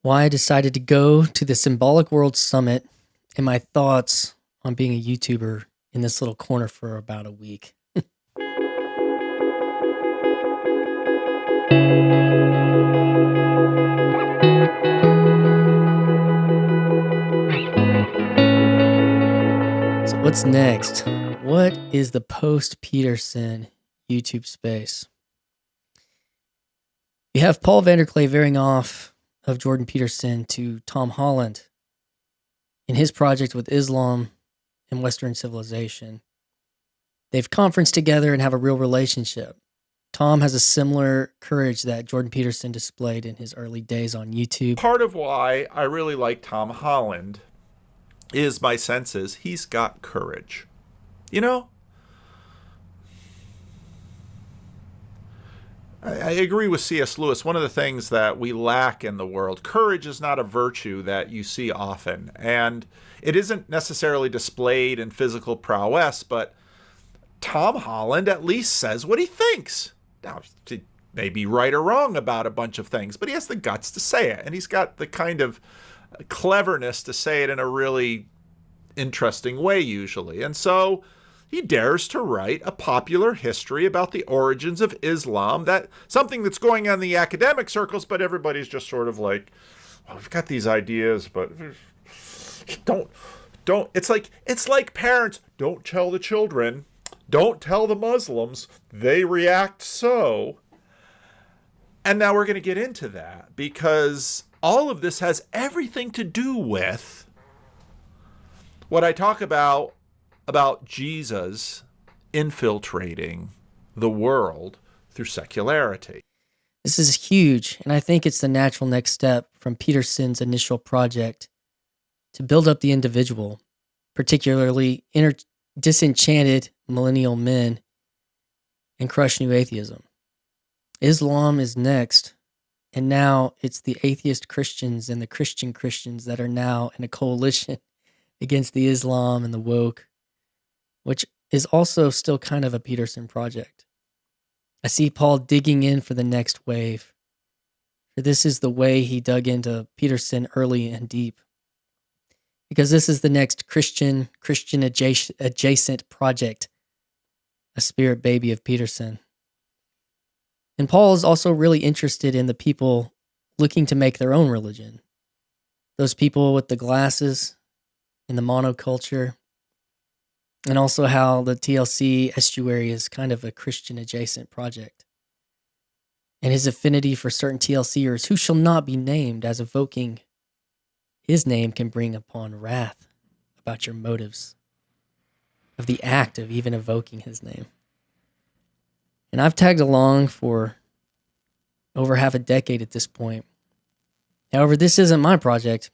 why I decided to go to the Symbolic World Summit, and my thoughts on being a YouTuber in this little corner for about a week. So, what's next? What is the post Peterson YouTube space? You have Paul VanderKlay veering off of Jordan Peterson to Tom Holland in his project with Islam and Western civilization. They've conferenced together and have a real relationship. Tom has a similar courage that Jordan Peterson displayed in his early days on YouTube. Part of why I really like Tom Holland is my sense is he's got courage. You know, I agree with C.S. Lewis. One of the things that we lack in the world, courage is not a virtue that you see often. And it isn't necessarily displayed in physical prowess, but Tom Holland at least says what he thinks. Now, he may be right or wrong about a bunch of things, but he has the guts to say it. And he's got the kind of cleverness to say it in a really interesting way, usually. And so he dares to write a popular history about the origins of Islam, that something that's going on in the academic circles, but everybody's just sort of like, well, we've got these ideas, but don't. It's like parents, don't tell the children, don't tell the Muslims, they react so. And now we're going to get into that because all of this has everything to do with what I talk about Jesus infiltrating the world through secularity. This is huge, and I think it's the natural next step from Peterson's initial project to build up the individual, particularly disenchanted millennial men, and crush new atheism. Islam is next, and now it's the atheist Christians and the Christian Christians that are now in a coalition against the Islam and the woke, which is also still kind of a Peterson project. I see Paul digging in for the next wave, for this is the way he dug into Peterson early and deep. Because this is the next Christian adjacent project, a spirit baby of Peterson. And Paul is also really interested in the people looking to make their own religion. Those people with the glasses and the monoculture, and also how the TLC estuary is kind of a Christian adjacent project. And his affinity for certain TLCers who shall not be named, as evoking his name can bring upon wrath about your motives of the act of even evoking his name. And I've tagged along for over half a decade at this point. However, this isn't my project.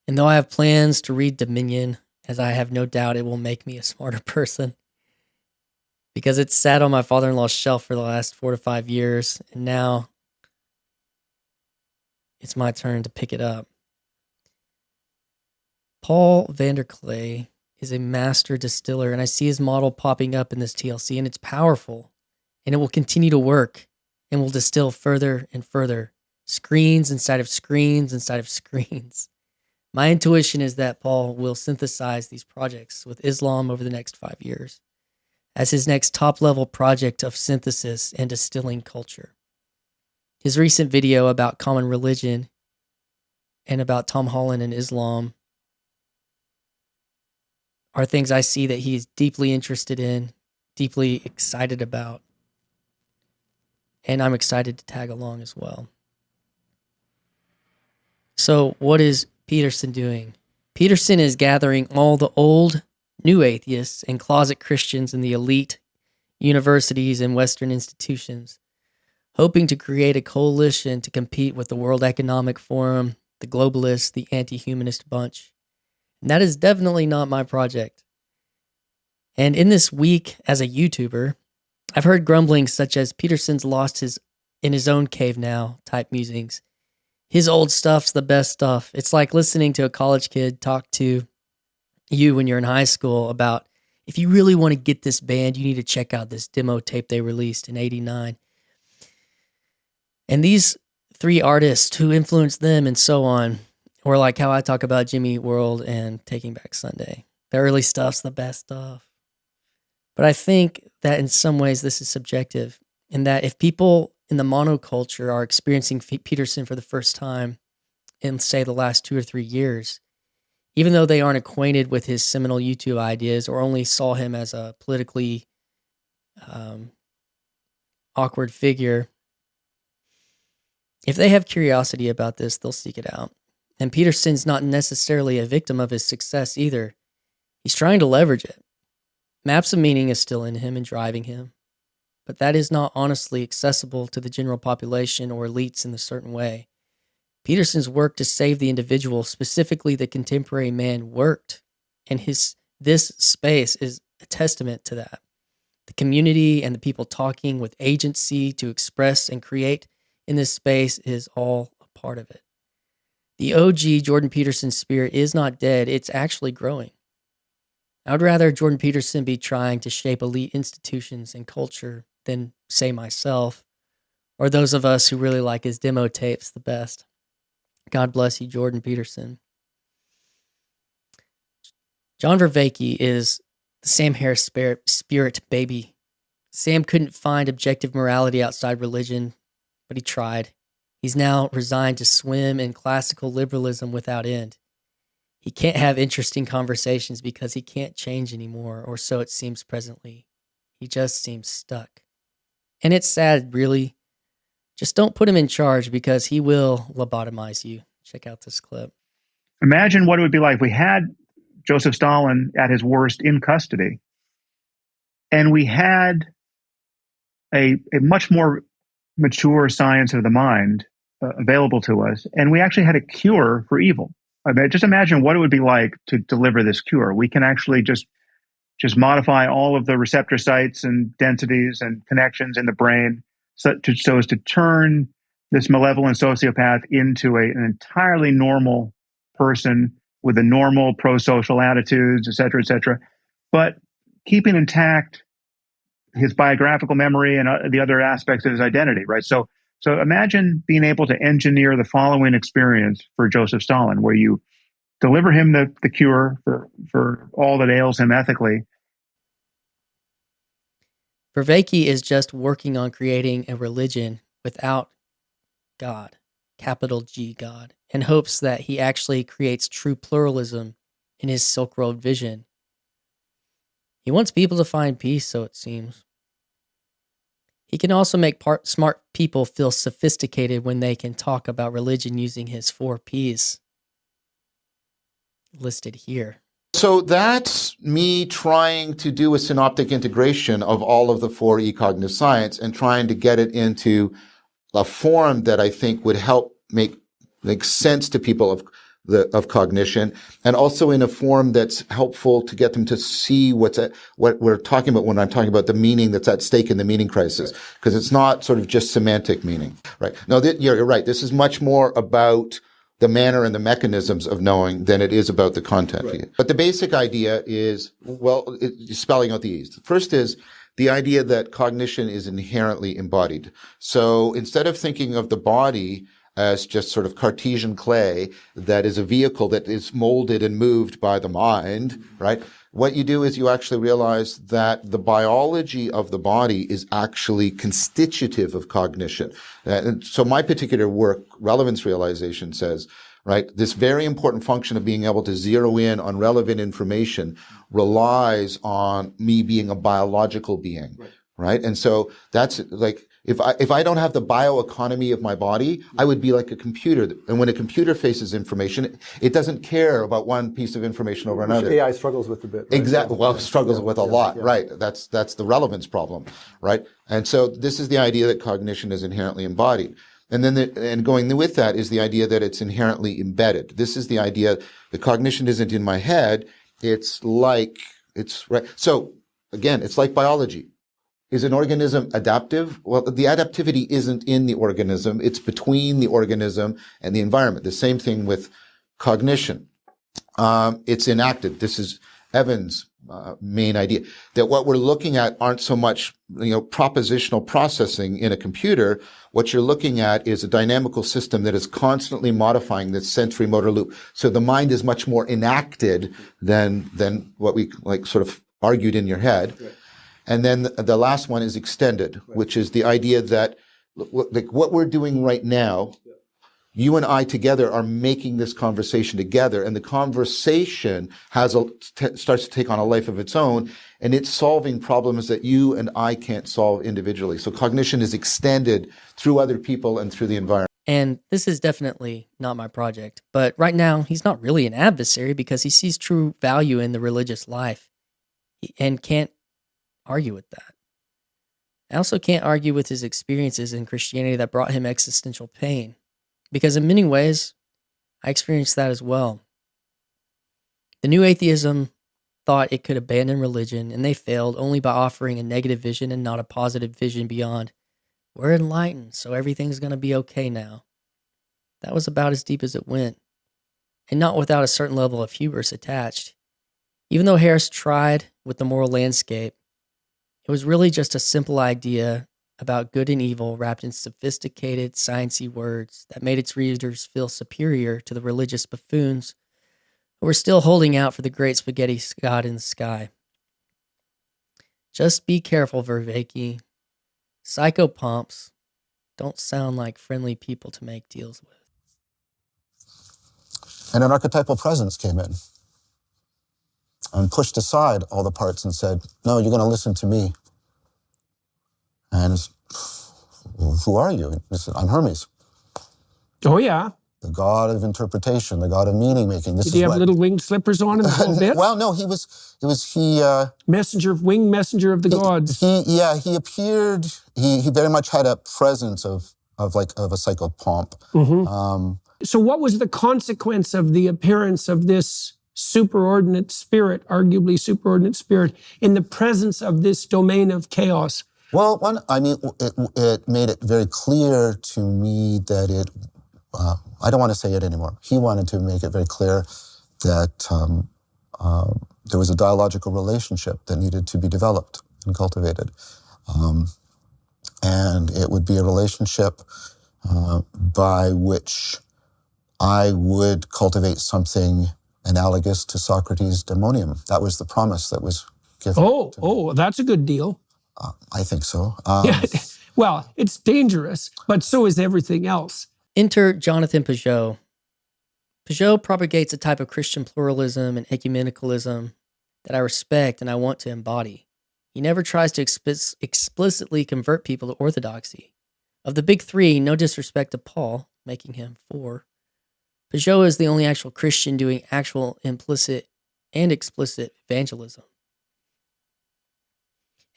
And though I have plans to read Dominion, as I have no doubt it will make me a smarter person, because it's sat on my father-in-law's shelf for the last 4 to 5 years, and now it's my turn to pick it up. Paul VanderKlay is a master distiller, and I see his model popping up in this TLC, and it's powerful, and it will continue to work, and will distill further and further, screens inside of screens inside of screens. My intuition is that Paul will synthesize these projects with Islam over the next 5 years as his next top-level project of synthesis and distilling culture. His recent video about common religion and about Tom Holland and Islam are things I see that he is deeply interested in, deeply excited about, and I'm excited to tag along as well. So what is Peterson doing? Peterson is gathering all the old, new atheists and closet Christians in the elite universities and Western institutions, hoping to create a coalition to compete with the World Economic Forum, the globalists, the anti-humanist bunch. And that is definitely not my project. And in this week as a YouTuber, I've heard grumblings such as Peterson's lost his in his own cave now type musings. His old stuff's the best stuff. It's like listening to a college kid talk to you when you're in high school about, if you really want to get this band, you need to check out this demo tape they released in '89. And these 3 artists who influenced them and so on. Or like how I talk about Jimmy Eat World and Taking Back Sunday. The early stuff's the best stuff. But I think that in some ways this is subjective, in that if people in the monoculture are experiencing Peterson for the first time in, say, the last 2 or 3 years, even though they aren't acquainted with his seminal YouTube ideas or only saw him as a politically awkward figure, if they have curiosity about this, they'll seek it out. And Peterson's not necessarily a victim of his success either. He's trying to leverage it. Maps of meaning is still in him and driving him, but that is not honestly accessible to the general population or elites in a certain way. Peterson's work to save the individual, specifically the contemporary man, worked, and this space is a testament to that. The community and the people talking with agency to express and create in this space is all a part of it. The OG Jordan Peterson spirit is not dead, it's actually growing. I would rather Jordan Peterson be trying to shape elite institutions and culture than, say, myself, or those of us who really like his demo tapes the best. God bless you, Jordan Peterson. John Vervaeke is the Sam Harris spirit baby. Sam couldn't find objective morality outside religion, but he tried. He's now resigned to swim in classical liberalism without end. He can't have interesting conversations because he can't change anymore, or so it seems presently. He just seems stuck. And it's sad, really. Just don't put him in charge because he will lobotomize you. Check out this clip. Imagine what it would be like if we had Joseph Stalin at his worst in custody, and we had a much more mature science of the mind available to us, and we actually had a cure for evil. I mean, just imagine what it would be like to deliver this cure. We can actually just modify all of the receptor sites and densities and connections in the brain so as to turn this malevolent sociopath into an entirely normal person with a normal pro-social attitudes, et cetera, but keeping intact his biographical memory and the other aspects of his identity, right? So imagine being able to engineer the following experience for Joseph Stalin, where you deliver him the cure for all that ails him ethically. Vervaeke is just working on creating a religion without God, capital G God, and hopes that he actually creates true pluralism in his Silk Road vision. He wants people to find peace, so it seems. He can also make smart people feel sophisticated when they can talk about religion using his 4 Ps listed here. So that's me trying to do a synoptic integration of all of the 4 E-cognitive science and trying to get it into a form that I think would help make sense to people of cognition, and also in a form that's helpful to get them to see what we're talking about when I'm talking about the meaning that's at stake in the meaning crisis, because it's not sort of just semantic meaning, right? No, you're right. This is much more about the manner and the mechanisms of knowing than it is about the content. Right. But the basic idea is, spelling out the E's. First is the idea that cognition is inherently embodied. So instead of thinking of the body as just sort of Cartesian clay that is a vehicle that is molded and moved by the mind, right? What you do is you actually realize that the biology of the body is actually constitutive of cognition. And so my particular work, relevance realization, says, right, this very important function of being able to zero in on relevant information relies on me being a biological being, right? And so that's like, if I don't have the bioeconomy of my body, I would be like a computer. And when a computer faces information, it doesn't care about one piece of information over another. AI struggles with a bit. Right? Exactly. Well, struggles with a lot, right? That's the relevance problem, right? And so this is the idea that cognition is inherently embodied. And then and going with that is the idea that it's inherently embedded. This is the idea that cognition isn't in my head. It's right. So again, it's like biology. Is an organism adaptive? Well, the adaptivity isn't in the organism. It's between the organism and the environment. The same thing with cognition. It's enacted. This is Evan's main idea, that what we're looking at aren't so much, propositional processing in a computer. What you're looking at is a dynamical system that is constantly modifying the sensory motor loop. So the mind is much more enacted than what we sort of argued in your head. Right. And then the last one is extended, right, which is the idea that what we're doing right now, you and I together are making this conversation together, and the conversation starts to take on a life of its own, and it's solving problems that you and I can't solve individually. So cognition is extended through other people and through the environment. And this is definitely not my project, but right now he's not really an adversary because he sees true value in the religious life and can't argue with that. I also can't argue with his experiences in Christianity that brought him existential pain, because in many ways, I experienced that as well. The new atheism thought it could abandon religion, and they failed only by offering a negative vision and not a positive vision beyond, we're enlightened, so everything's going to be okay now. That was about as deep as it went, and not without a certain level of hubris attached. Even though Harris tried with the moral landscape, it was really just a simple idea about good and evil wrapped in sophisticated, sciencey words that made its readers feel superior to the religious buffoons who were still holding out for the great spaghetti god in the sky. Just be careful, Vervaeke. Psychopomps don't sound like friendly people to make deals with. And an archetypal presence came in and pushed aside all the parts and said, no, you're going to listen to me. And who are you? He said, I'm Hermes. Oh, yeah. The god of interpretation, the god of meaning making. Did he have little winged slippers on in the whole bit? Well, no, he messenger of the gods. He appeared, he very much had a presence of a psychopomp. Mm-hmm. So what was the consequence of the appearance of this superordinate spirit, arguably superordinate spirit, in the presence of this domain of chaos? Well, it made it very clear to me that I don't want to say it anymore. He wanted to make it very clear that there was a dialogical relationship that needed to be developed and cultivated. And it would be a relationship by which I would cultivate something analogous to Socrates' daemonium. That was the promise that was given. Oh, that's a good deal. I think so. Well, it's dangerous, but so is everything else. Enter Jonathan Pageau. Pageau propagates a type of Christian pluralism and ecumenicalism that I respect and I want to embody. He never tries to explicitly convert people to orthodoxy. Of the big three, no disrespect to Paul, making him 4, Pageau is the only actual Christian doing actual implicit and explicit evangelism.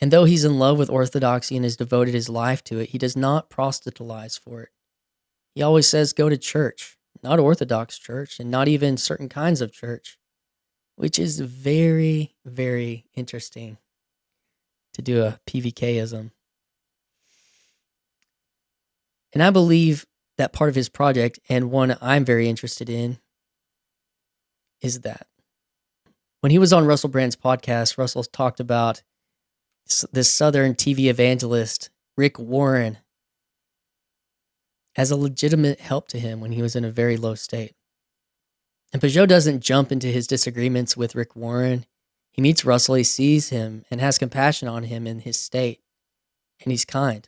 And though he's in love with orthodoxy and has devoted his life to it, he does not proselytize for it. He always says, go to church, not Orthodox church, and not even certain kinds of church, which is very, very interesting to do a PVK-ism. And I believe that part of his project, and one I'm very interested in, is that. When he was on Russell Brand's podcast, Russell talked about this Southern TV evangelist, Rick Warren, as a legitimate help to him when he was in a very low state. And Pageau doesn't jump into his disagreements with Rick Warren. He meets Russell, he sees him, and has compassion on him in his state, and he's kind.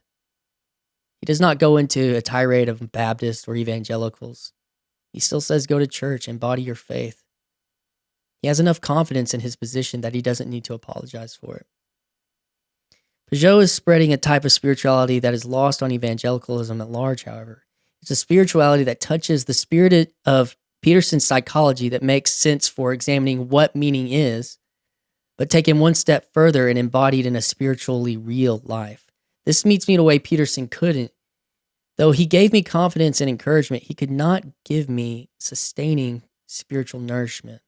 He does not go into a tirade of Baptists or evangelicals. He still says, go to church, embody your faith. He has enough confidence in his position that he doesn't need to apologize for it. Pageau is spreading a type of spirituality that is lost on evangelicalism at large, however. It's a spirituality that touches the spirit of Peterson's psychology that makes sense for examining what meaning is, but taken one step further and embodied in a spiritually real life. This meets me in a way Peterson couldn't. Though he gave me confidence and encouragement, he could not give me sustaining spiritual nourishment.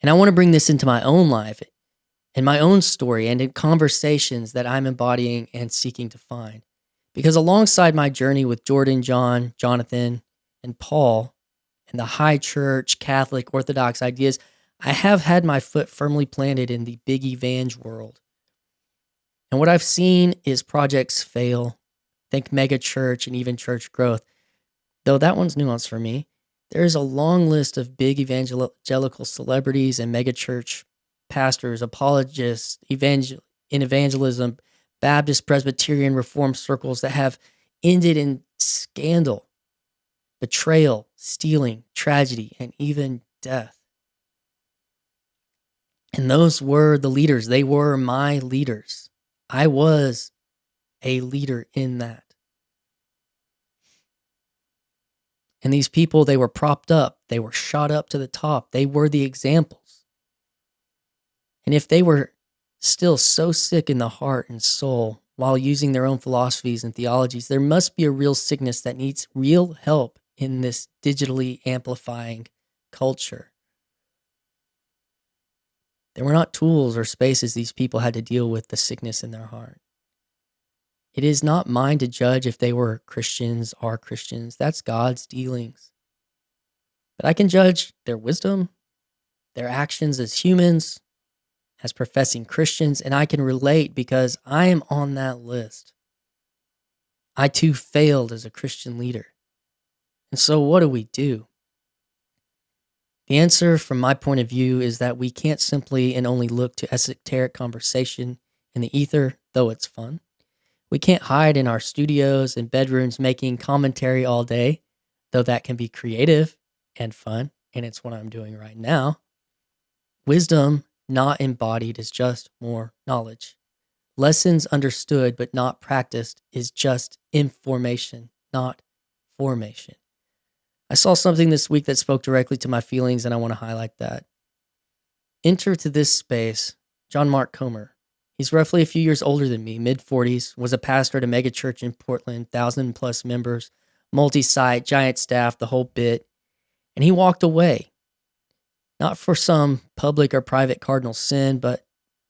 And I want to bring this into my own life, in my own story, and in conversations that I'm embodying and seeking to find. Because alongside my journey with Jordan, John, Jonathan, and Paul, and the high church, Catholic, Orthodox ideas, I have had my foot firmly planted in the big evang world. And what I've seen is projects fail. Think mega church and even church growth. Though that one's nuanced for me. There is a long list of big evangelical celebrities and megachurch pastors, apologists, in evangelism, Baptist, Presbyterian, Reformed circles that have ended in scandal, betrayal, stealing, tragedy, and even death. And those were the leaders. They were my leaders. I was a leader in that. And these people, they were propped up. They were shot up to the top. They were the examples. And if they were still so sick in the heart and soul while using their own philosophies and theologies, there must be a real sickness that needs real help in this digitally amplifying culture. There were not tools or spaces these people had to deal with the sickness in their heart. It is not mine to judge if they were Christians, are Christians. That's God's dealings. But I can judge their wisdom, their actions as humans, as professing Christians, and I can relate because I am on that list. I too failed as a Christian leader. And so what do? The answer from my point of view is that we can't simply and only look to esoteric conversation in the ether, though it's fun. We can't hide in our studios and bedrooms making commentary all day, though that can be creative and fun, and it's what I'm doing right now. Wisdom not embodied is just more knowledge. Lessons understood but not practiced is just information, not formation. I saw something this week that spoke directly to my feelings, and I want to highlight that. Enter to this space John Mark Comer. He's roughly a few years older than me, mid-40s, was a pastor at a mega church in Portland, 1,000+ members, multi-site, giant staff, the whole bit. And he walked away, not for some public or private cardinal sin, but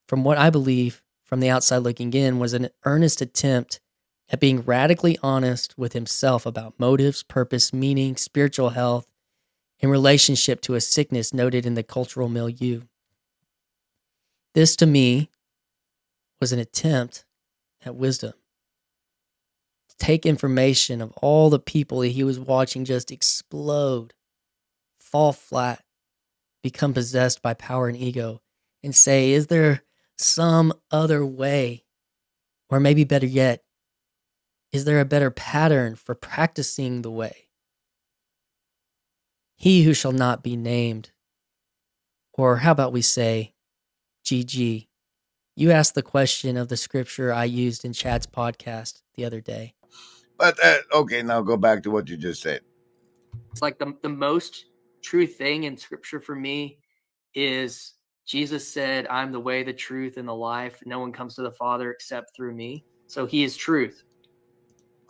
from what I believe, from the outside looking in, was an earnest attempt at being radically honest with himself about motives, purpose, meaning, spiritual health, in relationship to a sickness noted in the cultural milieu. This, to me, was an attempt at wisdom. To take information of all the people that he was watching just explode, fall flat, become possessed by power and ego, and say, is there some other way? Or maybe better yet, is there a better pattern for practicing the way? He who shall not be named. Or how about we say, GG. You asked the question of the scripture I used in Chad's podcast the other day. But, okay, now go back to what you just said. It's like the most true thing in scripture for me is Jesus said, I'm the way, the truth, and the life. No one comes to the Father except through me. So he is truth.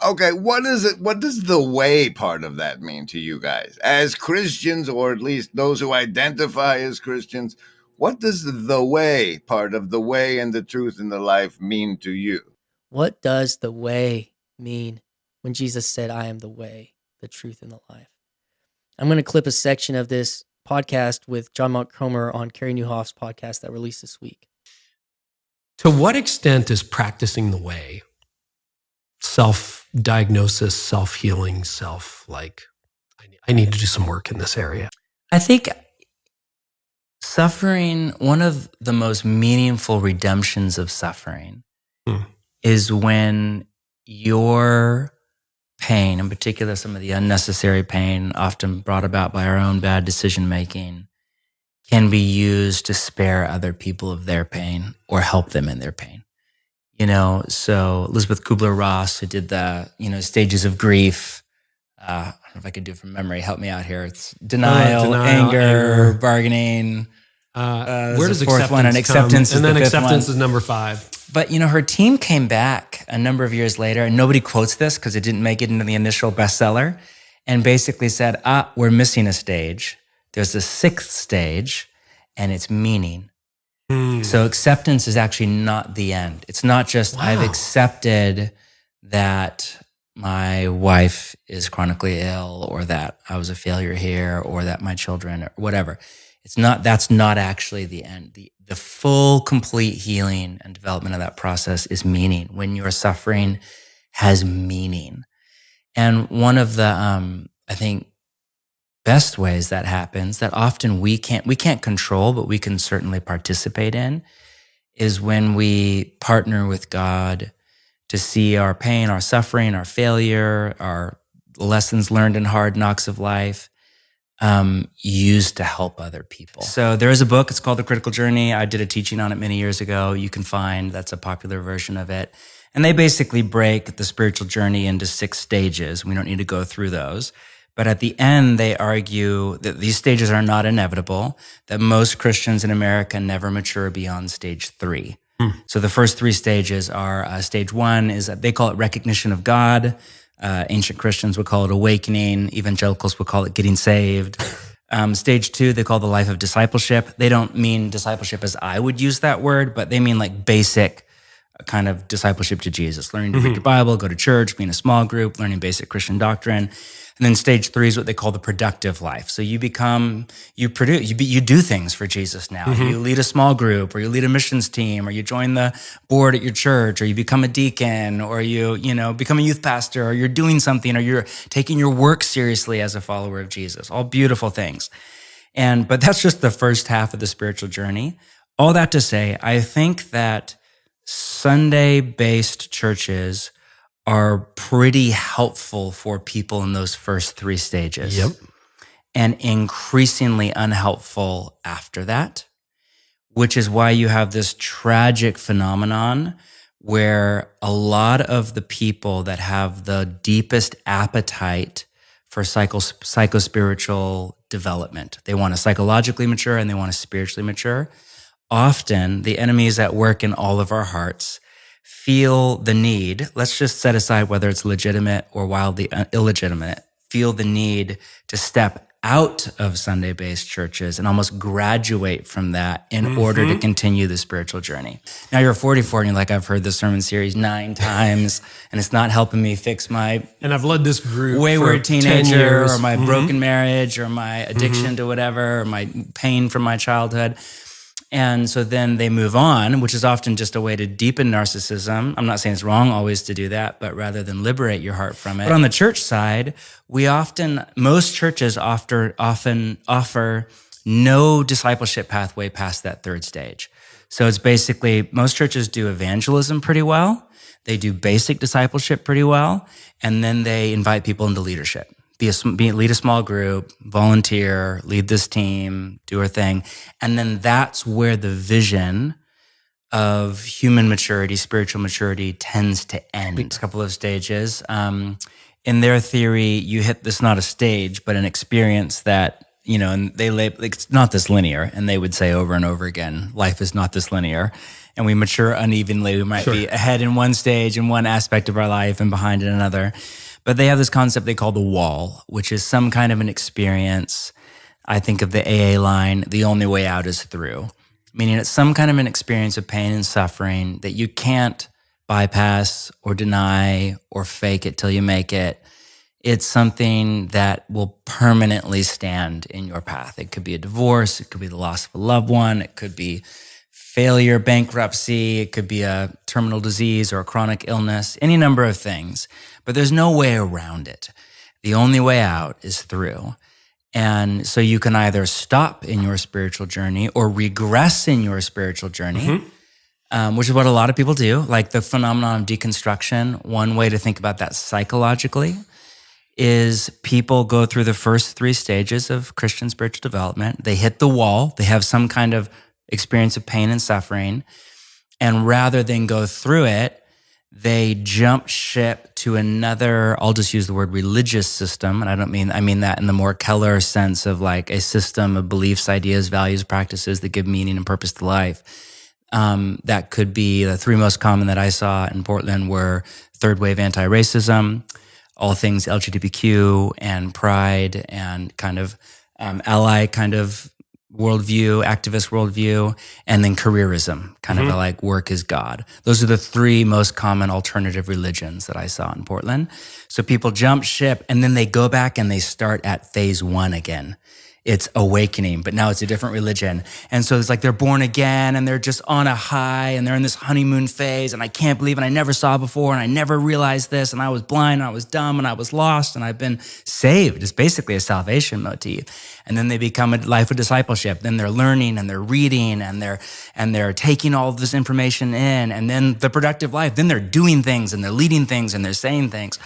Okay, what is it? What does the way part of that mean to you guys? As Christians, or at least those who identify as Christians, what does the way part of the way and the truth and the life mean to you? What does the way mean when Jesus said, I am the way, the truth, and the life? I'm going to clip a section of this podcast with John Mark Comer on Carrie Nieuwhof's podcast that released this week. To what extent is practicing the way self-diagnosis, self-healing, I need to do some work in this area? I think suffering, one of the most meaningful redemptions of suffering is when your pain, in particular some of the unnecessary pain often brought about by our own bad decision-making, can be used to spare other people of their pain or help them in their pain. So Elizabeth Kubler-Ross, who did the, stages of grief, I don't know if I could do it from memory. Help me out here. It's denial, anger, bargaining. Where does the fourth acceptance one? And acceptance come? is And then the fifth acceptance one. is number 5. But, her team came back a number of years later, and nobody quotes this because it didn't make it into the initial bestseller, and basically said, we're missing a stage. There's a 6th stage, and it's meaning. So acceptance is actually not the end. It's not just I've accepted that my wife is chronically ill, or that I was a failure here, or that my children, or whatever. That's not actually the end. The full, complete healing and development of that process is meaning. When your suffering has meaning. And one of the, I think, best ways that happens that often we can't control, but we can certainly participate in, is when we partner with God to see our pain, our suffering, our failure, our lessons learned in hard knocks of life, used to help other people. So there is a book, it's called The Critical Journey. I did a teaching on it many years ago. You can find, that's a popular version of it. And they basically break the spiritual journey into 6 stages. We don't need to go through those. But at the end, they argue that these stages are not inevitable, that most Christians in America never mature beyond stage 3. So the first 3 stages are, stage 1 is, they call it recognition of God. Ancient Christians would call it awakening. Evangelicals would call it getting saved. Stage 2, they call the life of discipleship. They don't mean discipleship as I would use that word, but they mean like basic kind of discipleship to Jesus, learning to read your Bible, go to church, be in a small group, learning basic Christian doctrine. And then stage 3 is what they call the productive life. So you do things for Jesus now. You lead a small group, or you lead a missions team, or you join the board at your church, or you become a deacon, or you become a youth pastor, or you're doing something, or you're taking your work seriously as a follower of Jesus. All beautiful things. But that's just the first half of the spiritual journey. All that to say, I think that Sunday-based churches are pretty helpful for people in those first 3 stages. Yep. And increasingly unhelpful after that, which is why you have this tragic phenomenon where a lot of the people that have the deepest appetite for psychospiritual development, they want to psychologically mature and they want to spiritually mature. Often the enemy is at work in all of our hearts, feel the need, let's just set aside whether it's legitimate or wildly illegitimate, feel the need to step out of Sunday-based churches and almost graduate from that in order to continue the spiritual journey. Now you're 44 and you're like, I've heard this sermon series 9 times and it's not helping me fix my And I've led this group wayward for 10 teenager years. or my broken marriage or my addiction to whatever, or my pain from my childhood. And so then they move on, which is often just a way to deepen narcissism. I'm not saying it's wrong always to do that, but rather than liberate your heart from it. But on the church side, most churches often offer no discipleship pathway past that 3rd stage. So it's basically, most churches do evangelism pretty well. They do basic discipleship pretty well. And then they invite people into leadership. Lead a small group, volunteer, lead this team, do our thing. And then that's where the vision of human maturity, spiritual maturity tends to end. A couple of stages. In their theory, you hit this, not a stage, but an experience that, and they label, it's not this linear. And they would say over and over again, life is not this linear. And we mature unevenly. We might be ahead in one stage, in one aspect of our life, and behind in another. But they have this concept they call the wall, which is some kind of an experience. I think of the AA line, the only way out is through. Meaning it's some kind of an experience of pain and suffering that you can't bypass or deny or fake it till you make it. It's something that will permanently stand in your path. It could be a divorce. It could be the loss of a loved one. It could be failure, bankruptcy. It could be a terminal disease or a chronic illness, any number of things. But there's no way around it. The only way out is through. And so you can either stop in your spiritual journey or regress in your spiritual journey, which is what a lot of people do. Like the phenomenon of deconstruction, one way to think about that psychologically is people go through the first 3 stages of Christian spiritual development. They hit the wall. They have some kind of experience of pain and suffering. And rather than go through it, they jump ship to another, I'll just use the word religious system. And I mean that in the more Keller sense of like a system of beliefs, ideas, values, practices that give meaning and purpose to life. That could be the 3 most common that I saw in Portland were third wave anti-racism, all things LGBTQ and pride and kind of ally kind of worldview, activist worldview, and then careerism, kind of like work is God. Those are the 3 most common alternative religions that I saw in Portland. So people jump ship and then they go back and they start at phase 1 again. it's awakening, but now it's a different religion. And so it's like they're born again and they're just on a high and they're in this honeymoon phase and I can't believe it. I never saw before and I never realized this and I was blind and I was dumb and I was lost and I've been saved. It's basically a salvation motif. And then they become a life of discipleship. Then they're learning and they're reading and they're taking all of this information in, and then the productive life, then they're doing things and they're leading things and they're saying things.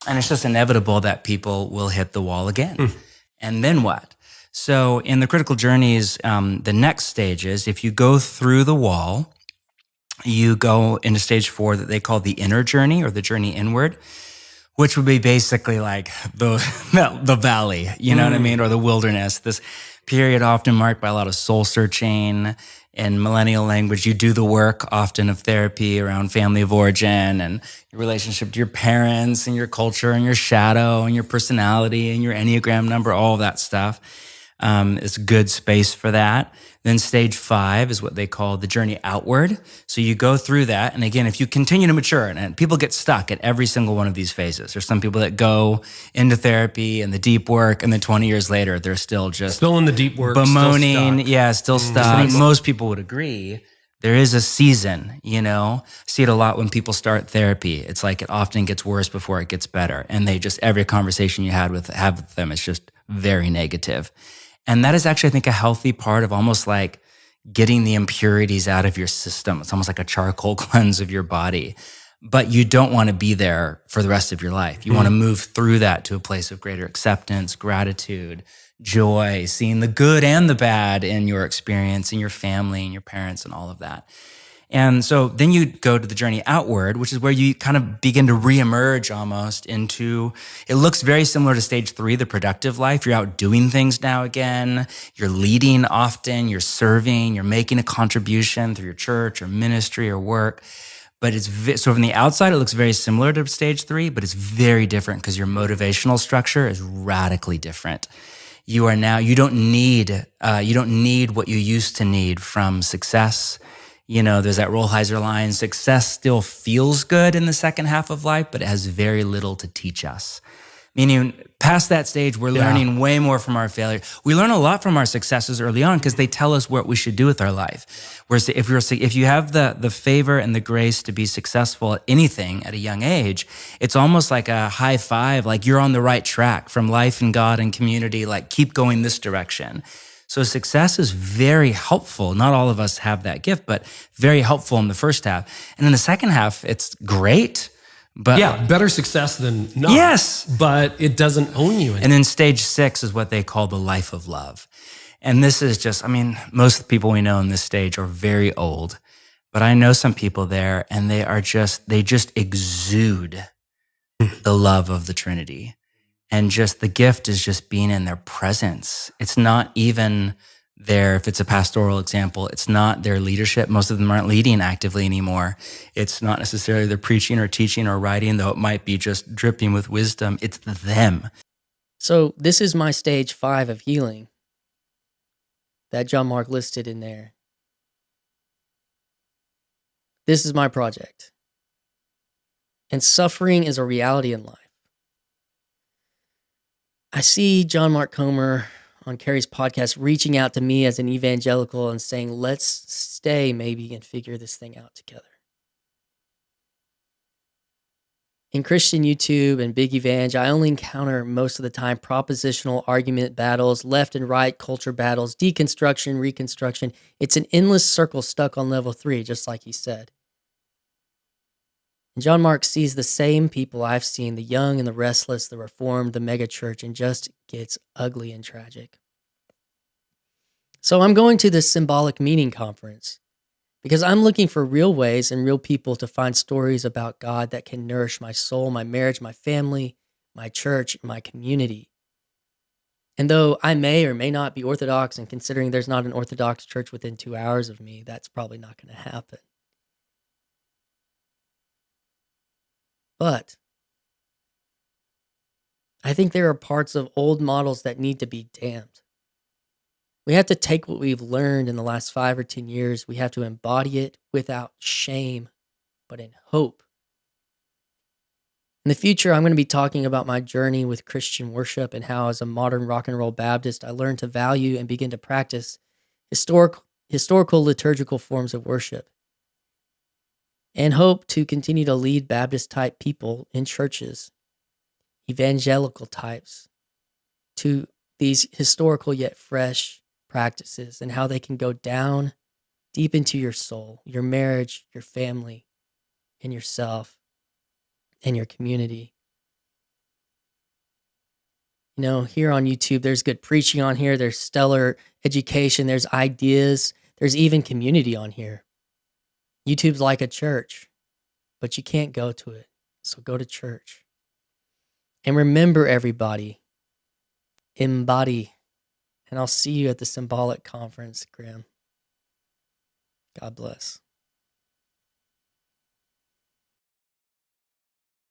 And it's just inevitable that people will hit the wall again. And then what? So in the critical journeys, the next stage is if you go through the wall, you go into stage 4 that they call the inner journey or the journey inward, which would be basically like the valley, you know what I mean? Or the wilderness, this period often marked by a lot of soul searching. In millennial language, you do the work often of therapy around family of origin and your relationship to your parents and your culture and your shadow and your personality and your Enneagram number, all of that stuff. It's a good space for that. Then stage 5 is what they call the journey outward. So you go through that. And again, if you continue to mature, and people get stuck at every single one of these phases. There's some people that go into therapy and the deep work, and then 20 years later, they're still in the deep work, bemoaning. Still stuck. Most people would agree. There is a season, you know. I see it a lot when people start therapy. It's like it often gets worse before it gets better. And they just, every conversation you have with them is just very negative. And that is actually, I think, a healthy part of almost like getting the impurities out of your system. It's almost like a charcoal cleanse of your body. But you don't want to be there for the rest of your life. You want to move through that to a place of greater acceptance, gratitude, joy, seeing the good and the bad in your experience, in your family, and your parents, and all of that. And so then you go to the journey outward, which is where you kind of begin to reemerge almost into, it looks very similar to stage 3, the productive life. You're out doing things now again. You're leading often. You're serving. You're making a contribution through your church or ministry or work. But so from the outside, it looks very similar to stage 3, but it's very different because your motivational structure is radically different. You don't need what you used to need from success. You know, there's that Rolheiser line, success still feels good in the second half of life, but it has very little to teach us. Meaning, past that stage, we're learning way more from our failure. We learn a lot from our successes early on because they tell us what we should do with our life. Whereas if you have the favor and the grace to be successful at anything at a young age, it's almost like a high five, like you're on the right track from life and God and community, like keep going this direction. So success is very helpful. Not all of us have that gift, but very helpful in the first half. And in the second half, it's great. But better success than not. Yes. But it doesn't own you anymore. And then stage 6 is what they call the life of love. And this is just, most of the people we know in this stage are very old. But I know some people there, and they just exude the love of the Trinity. And just the gift is just being in their presence. It's not even if it's a pastoral example, it's not their leadership. Most of them aren't leading actively anymore. It's not necessarily their preaching or teaching or writing, though it might be just dripping with wisdom. It's them. So this is my stage 5 of healing that John Mark listed in there. This is my project. And suffering is a reality in life. I see John Mark Comer on Carrie's podcast reaching out to me as an evangelical and saying, let's stay maybe and figure this thing out together. In Christian YouTube and Big Evang, I only encounter most of the time propositional argument battles, left and right culture battles, deconstruction, reconstruction. It's an endless circle stuck on level 3, just like he said. And John Mark sees the same people I've seen, the young and the restless, the reformed, the megachurch, and just gets ugly and tragic. So I'm going to this Symbolic Meaning Conference because I'm looking for real ways and real people to find stories about God that can nourish my soul, my marriage, my family, my church, my community. And though I may or may not be Orthodox, and considering there's not an Orthodox church within 2 hours of me, that's probably not going to happen. But I think there are parts of old models that need to be damned. We have to take what we've learned in the last 5 or 10 years. We have to embody it without shame, but in hope. In the future, I'm going to be talking about my journey with Christian worship and how, as a modern rock and roll Baptist, I learned to value and begin to practice historical liturgical forms of worship, and hope to continue to lead Baptist-type people in churches, evangelical types, to these historical yet fresh practices and how they can go down deep into your soul, your marriage, your family, and yourself, and your community. You know, here on YouTube, there's good preaching on here. There's stellar education. There's ideas. There's even community on here. YouTube's like a church, but you can't go to it. So go to church. And remember, everybody, embody. And I'll see you at the Symbolic Conference, Graham. God bless.